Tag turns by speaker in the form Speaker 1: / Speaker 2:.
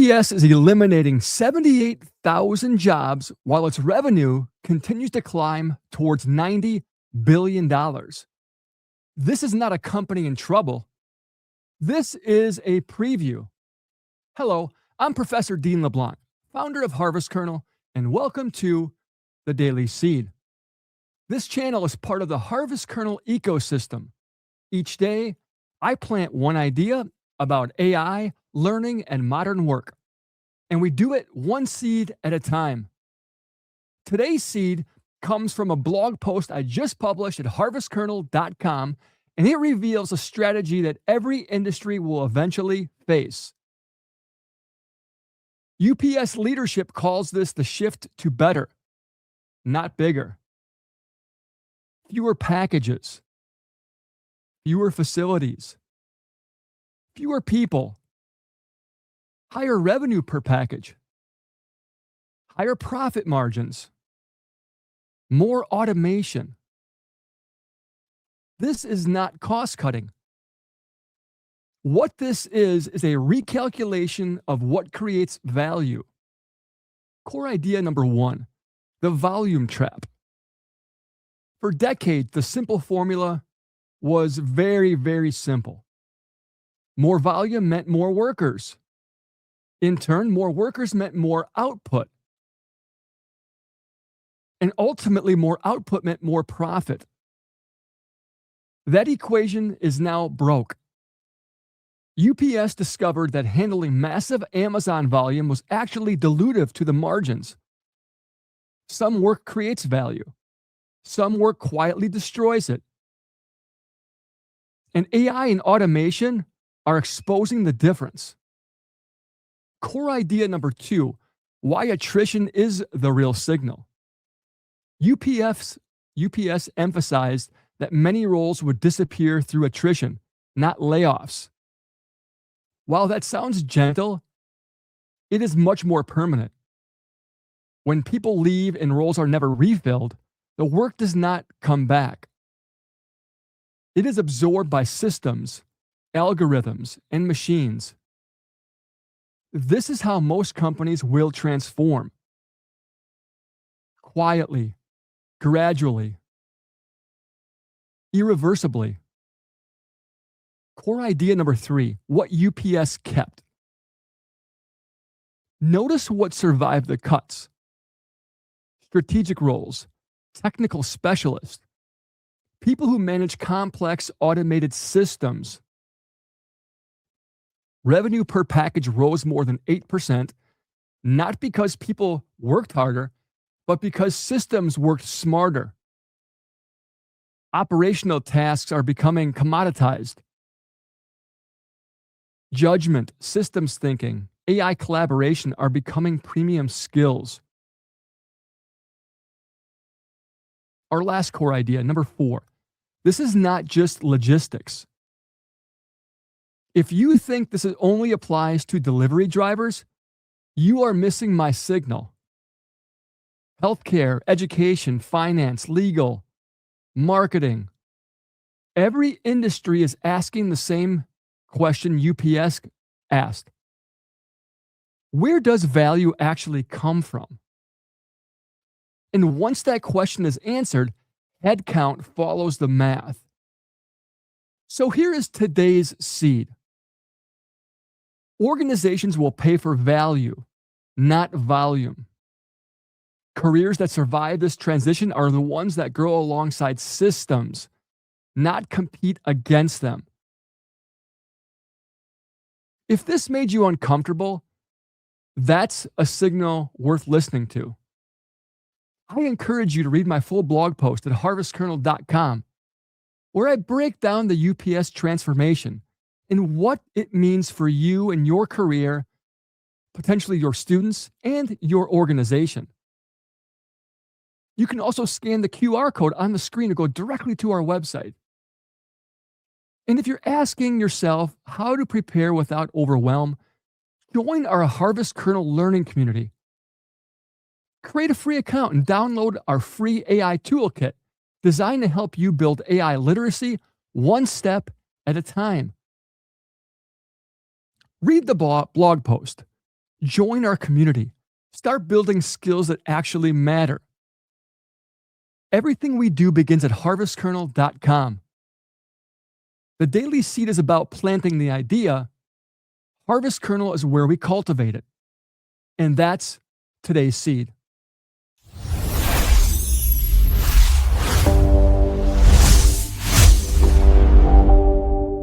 Speaker 1: UPS is eliminating 78,000 jobs while its revenue continues to climb towards $90 billion. This is not a company in trouble. This is a preview. Hello, I'm Professor Dean LeBlanc, founder of Harvest Kernel, and welcome to The Daily Seed. This channel is part of the Harvest Kernel ecosystem. Each day, I plant one idea about AI, learning, and modern work, and we do it one seed at a time. Today's seed comes from a blog post I just published at harvestkernel.com, and it reveals a strategy that every industry will eventually face. UPS leadership calls this the shift to better, not bigger. Fewer packages, fewer facilities, fewer people, higher revenue per package, higher profit margins, more automation. This is not cost cutting. What this is a recalculation of what creates value. Core idea number one, the volume trap. For decades, the simple formula was very, very simple. More volume meant more workers. In turn, more workers meant more output. And ultimately, more output meant more profit. That equation is now broke. UPS discovered that handling massive Amazon volume was actually dilutive to the margins. Some work creates value. Some work quietly destroys it. And AI and automation are exposing the difference. Core idea number two, why attrition is the real signal. UPS emphasized that many roles would disappear through attrition, not layoffs. While that sounds gentle, it is much more permanent. When people leave and roles are never refilled, the work does not come back. It is absorbed by systems, algorithms, and machines. This is how most companies will transform. Quietly, gradually, irreversibly. Core idea number three, what UPS kept. Notice what survived the cuts. Strategic roles, technical specialists, people who manage complex automated systems. Revenue per package rose more than 8%, not because people worked harder, but because systems worked smarter. Operational tasks are becoming commoditized. Judgment, systems thinking, AI collaboration are becoming premium skills. Our last core idea, number four, this is not just logistics. If you think this only applies to delivery drivers, you are missing my signal. Healthcare, education, finance, legal, marketing. Every industry is asking the same question UPS asked. Where does value actually come from? And once that question is answered, headcount follows the math. So here is today's seed. Organizations will pay for value, not volume. Careers that survive this transition are the ones that grow alongside systems, not compete against them. If this made you uncomfortable, that's a signal worth listening to. I encourage you to read my full blog post at harvestkernel.com, where I break down the UPS transformation and what it means for you and your career, potentially your students, and your organization. You can also scan the QR code on the screen to go directly to our website. And if you're asking yourself how to prepare without overwhelm, join our Harvest Kernel Learning Community. Create a free account and download our free AI toolkit designed to help you build AI literacy one step at a time. Read the blog post. Join our community. Start building skills that actually matter. Everything we do begins at harvestkernel.com. The daily seed is about planting the idea. Harvest Kernel is where we cultivate it. And that's today's seed.